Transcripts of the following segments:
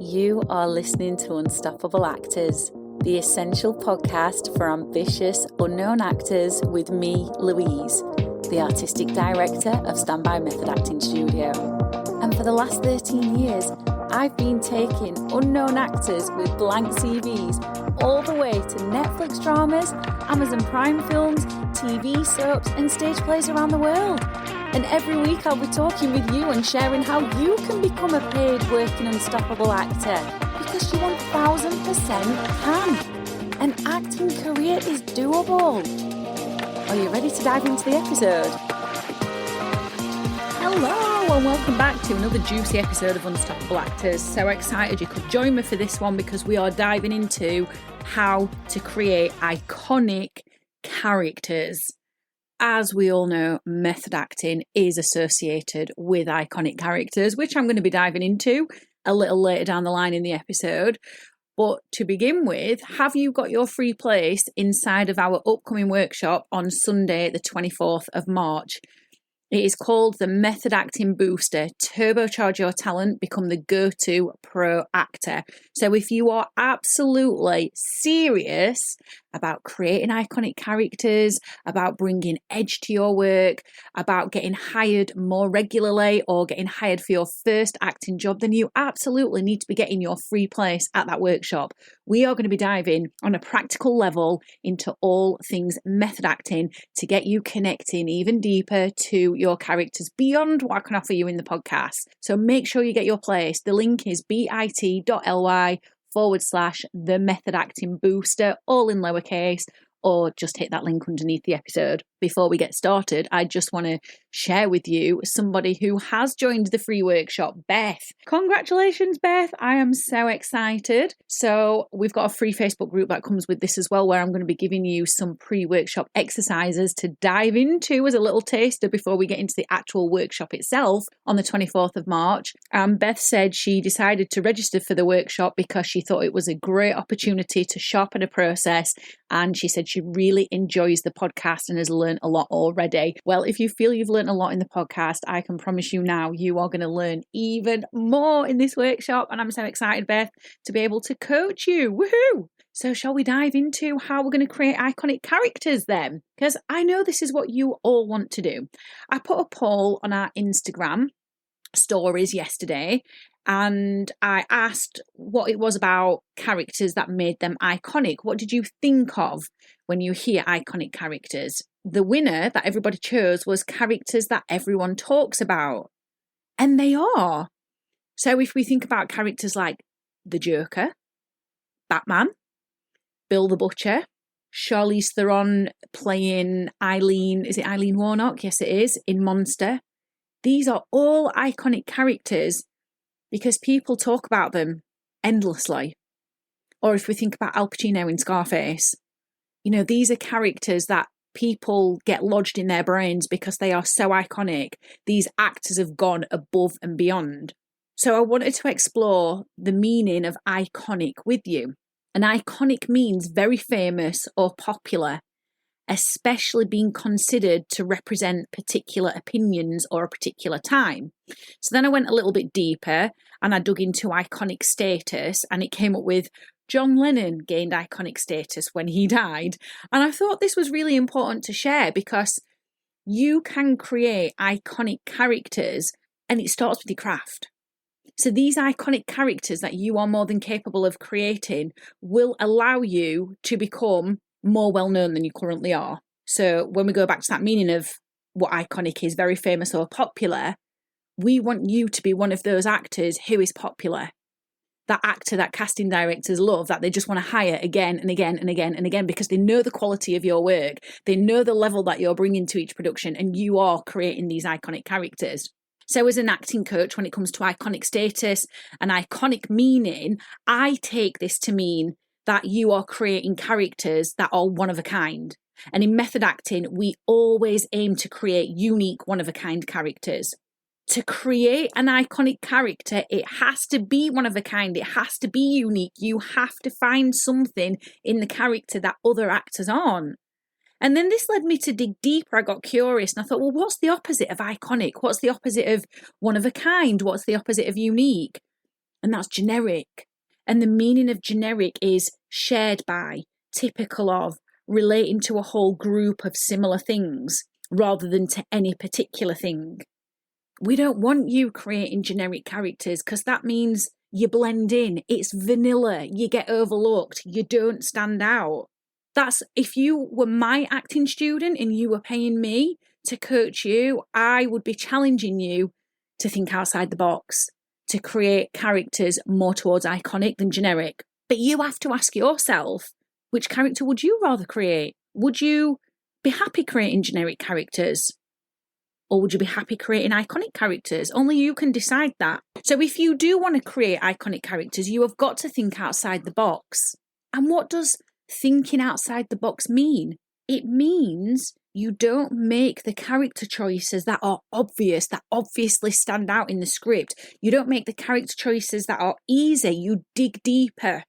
You are listening to Unstoppable Actors, the essential podcast for ambitious, unknown actors with me, Louise, the artistic director of Standby Method Acting Studio. And for the last 13 years, I've been taking unknown actors with blank CVs all the way to Netflix dramas, Amazon Prime films, TV soaps, and stage plays around the world. And every week I'll be talking with you and sharing how you can become a paid working unstoppable actor, because you 1000% can. An acting career is doable. Are you ready to dive into the episode? Hello and welcome back to another juicy episode of Unstoppable Actors. So excited you could join me for this one because we are diving into how to create iconic characters. As we all know, method acting is associated with iconic characters, which I'm going to be diving into a little later down the line in the episode. But to begin with, have you got your free place inside of our upcoming workshop on Sunday, the 24th of March? It is called the Method Acting Booster. Turbocharge your talent, become the go-to pro actor. So if you are absolutely serious about creating iconic characters, about bringing edge to your work, about getting hired more regularly or getting hired for your first acting job, then you absolutely need to be getting your free place at that workshop. We are going to be diving on a practical level into all things method acting to get you connecting even deeper to your characters beyond what I can offer you in the podcast. So make sure you get your place. The link is bit.ly/the Method Acting Booster, all in lowercase, or just hit that link underneath the episode. Before we get started, I just want to share with you somebody who has joined the free workshop, Beth. Congratulations, Beth. I am so excited. So we've got a free Facebook group that comes with this as well, where I'm going to be giving you some pre-workshop exercises to dive into as a little taster before we get into the actual workshop itself on the 24th of March. Beth said she decided to register for the workshop because she thought it was a great opportunity to sharpen her process, and she said she really enjoys the podcast and has learned a lot already. Well, if you feel you've learned a lot in the podcast, I can promise you now you are going to learn even more in this workshop, and I'm so excited, Beth, to be able to coach you. Woohoo! So shall we dive into how we're going to create iconic characters then? Because I know this is what you all want to do. I put a poll on our Instagram stories yesterday, and I asked what it was about characters that made them iconic. What did you think of when you hear iconic characters? The winner that everybody chose was characters that everyone talks about. And they are. So if we think about characters like the Joker, Batman, Bill the Butcher, Charlize Theron playing Eileen, is it Eileen Warnock? Yes, it is, in Monster. These are all iconic characters because people talk about them endlessly. Or if we think about Al Pacino in Scarface, you know, these are characters that people get lodged in their brains because they are so iconic. These actors have gone above and beyond. So I wanted to explore the meaning of iconic with you. And iconic means very famous or popular, especially being considered to represent particular opinions or a particular time. So then I went a little bit deeper and I dug into iconic status, and it came up with John Lennon gained iconic status when he died. And I thought this was really important to share because you can create iconic characters and it starts with your craft. So these iconic characters that you are more than capable of creating will allow you to become more well-known than you currently are. So when we go back to that meaning of what iconic is, very famous or popular, we want you to be one of those actors who is popular. That actor that casting directors love, that they just want to hire again and again and again and again because they know the quality of your work. They know the level that you're bringing to each production, and you are creating these iconic characters. So as an acting coach, when it comes to iconic status and iconic meaning, I take this to mean that you are creating characters that are one of a kind. And in method acting, we always aim to create unique one of a kind characters. To create an iconic character, it has to be one of a kind. It has to be unique. You have to find something in the character that other actors aren't. And then this led me to dig deeper. I got curious and I thought, well, what's the opposite of iconic? What's the opposite of one of a kind? What's the opposite of unique? and that's generic. And the meaning of generic is shared by, typical of, relating to a whole group of similar things rather than to any particular thing. We don't want you creating generic characters because that means you blend in. It's vanilla. You get overlooked. You don't stand out. That's if you were my acting student and you were paying me to coach you, I would be challenging you to think outside the box, to create characters more towards iconic than generic. But you have to ask yourself, which character would you rather create? Would you be happy creating generic characters? Or would you be happy creating iconic characters? Only you can decide that. So if you do want to create iconic characters, you have got to think outside the box. And what does thinking outside the box mean? It means you don't make the character choices that are obvious, that obviously stand out in the script. You don't make the character choices that are easy. You dig deeper.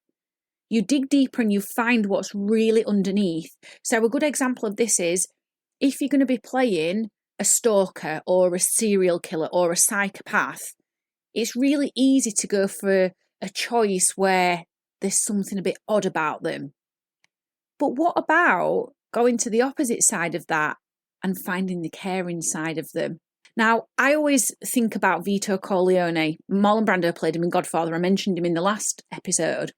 You dig deeper and you find what's really underneath. So a good example of this is if you're going to be playing a stalker or a serial killer or a psychopath, it's really easy to go for a choice where there's something a bit odd about them. But what about going to the opposite side of that and finding the caring side of them? Now, I always think about Vito Corleone. Marlon Brando played him in Godfather. I mentioned him in the last episode.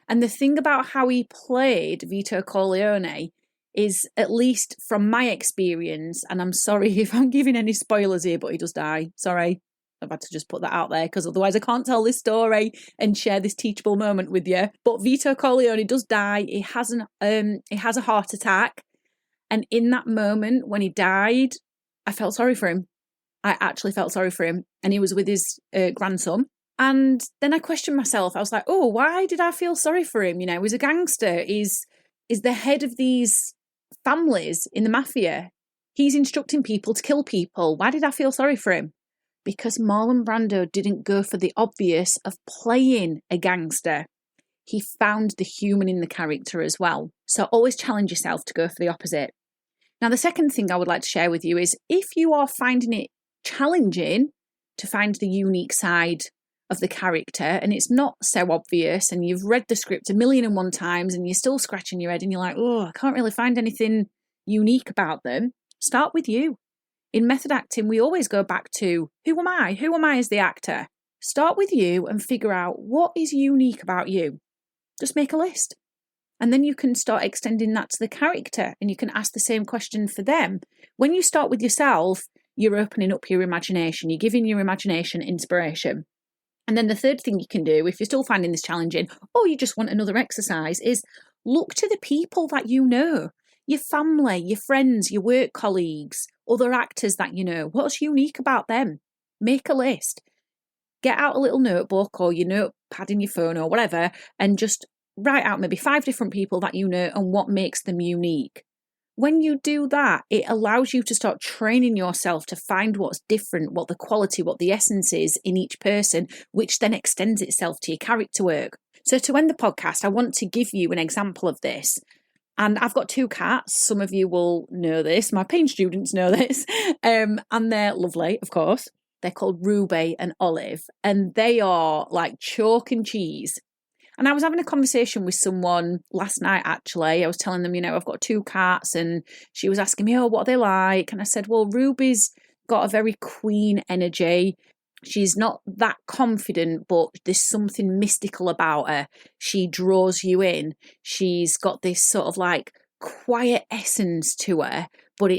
And the thing about how he played Vito Corleone is, at least from my experience, and I'm sorry if I'm giving any spoilers here, but he does die. Sorry. I've had to just put that out there because otherwise I can't tell this story and share this teachable moment with you. But Vito Corleone does die. He has a heart attack. And in that moment when he died, I felt sorry for him. I actually felt sorry for him. And he was with his grandson. And then I questioned myself. I was like, oh, why did I feel sorry for him? You know, he's a gangster. He's the head of these families in the mafia. He's instructing people to kill people. Why did I feel sorry for him? Because Marlon Brando didn't go for the obvious of playing a gangster. He found the human in the character as well. So always challenge yourself to go for the opposite. Now, the second thing I would like to share with you is if you are finding it challenging to find the unique side of the character and it's not so obvious and you've read the script 1,000,001 times and you're still scratching your head and you're like, oh, I can't really find anything unique about them, start with you. In method acting, we always go back to, who am I? Who am I as the actor? Start with you and figure out what is unique about you. Just make a list. And then you can start extending that to the character and you can ask the same question for them. When you start with yourself, you're opening up your imagination. You're giving your imagination inspiration. And then the third thing you can do, if you're still finding this challenging, or you just want another exercise, is look to the people that you know. Your family, your friends, your work colleagues, other actors that you know. What's unique about them? Make a list. Get out a little notebook or your notepad in your phone or whatever and just write out maybe 5 different people that you know and what makes them unique. When you do that, it allows you to start training yourself to find what's different, what the quality, what the essence is in each person, which then extends itself to your character work. So to end the podcast, I want to give you an example of this. And I've got 2 cats. Some of you will know this. My paying students know this. And they're lovely, of course. They're called Ruby and Olive. And they are like chalk and cheese. And I was having a conversation with someone last night, actually. I was telling them, I've got 2 cats. And she was asking me, what are they like? And I said, well, Ruby's got a very queen energy. She's not that confident, but there's something mystical about her. She draws you in. She's got this sort of like quiet essence to her, but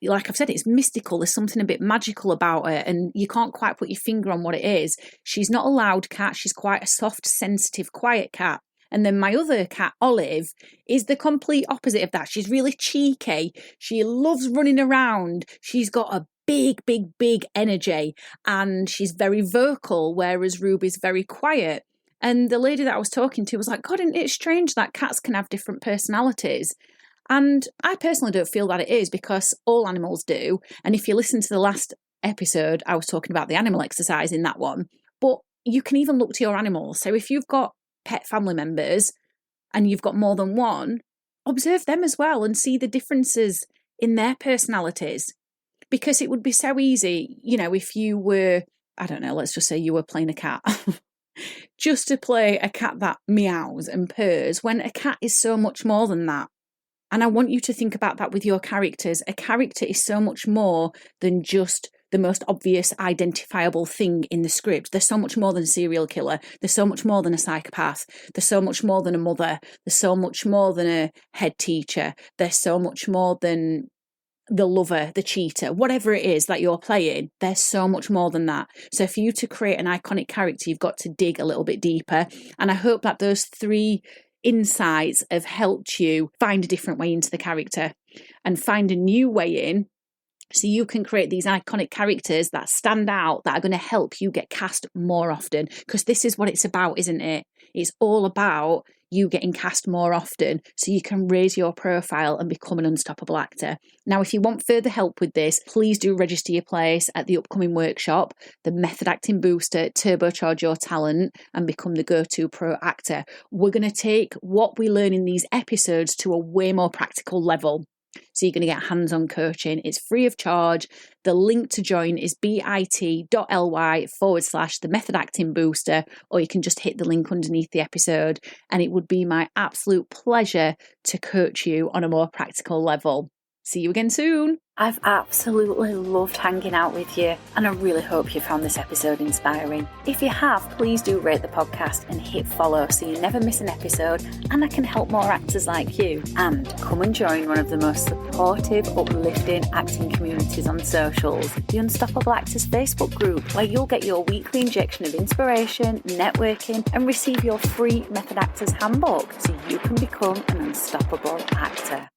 like I've said, it's mystical. There's something a bit magical about her, and you can't quite put your finger on what it is. She's not a loud cat. She's quite a soft, sensitive, quiet cat. And then my other cat, Olive, is the complete opposite of that. She's really cheeky. She loves running around. She's got a big energy and she's very vocal, whereas Ruby's very quiet. And the lady that I was talking to was like, God, isn't it strange that cats can have different personalities? And I personally don't feel that it is, because all animals do. And if you listen to the last episode, I was talking about the animal exercise in that one. But you can even look to your animals. So if you've got pet family members and you've got more than one, observe them as well and see the differences in their personalities. Because it would be so easy, if you were, I don't know, let's just say you were playing a cat just to play a cat that meows and purrs, when a cat is so much more than that. And I want you to think about that with your characters. A character is so much more than just the most obvious identifiable thing in the script. They're so much more than a serial killer. They're so much more than a psychopath. They're so much more than a mother. They're so much more than a head teacher. They're so much more than the lover, the cheater, whatever it is that you're playing. They're so much more than that. So for you to create an iconic character, you've got to dig a little bit deeper. And I hope that those 3 insights have helped you find a different way into the character and find a new way in, so you can create these iconic characters that stand out, that are going to help you get cast more often. Because this is what it's about, isn't it? It's all about you getting cast more often so you can raise your profile and become an unstoppable actor. Now, if you want further help with this, please do register your place at the upcoming workshop, the Method Acting Booster, Turbocharge Your Talent and Become the Go-To Pro Actor. We're going to take what we learn in these episodes to a way more practical level. So you're going to get hands-on coaching. It's free of charge. The link to join is bit.ly/the Method Acting Booster, or you can just hit the link underneath the episode. And it would be my absolute pleasure to coach you on a more practical level. See you again soon. I've absolutely loved hanging out with you, and I really hope you found this episode inspiring. If you have, please do rate the podcast and hit follow so you never miss an episode, and I can help more actors like you. And come and join one of the most supportive, uplifting acting communities on socials, the Unstoppable Actors Facebook group, where you'll get your weekly injection of inspiration, networking, and receive your free Method Actors Handbook so you can become an unstoppable actor.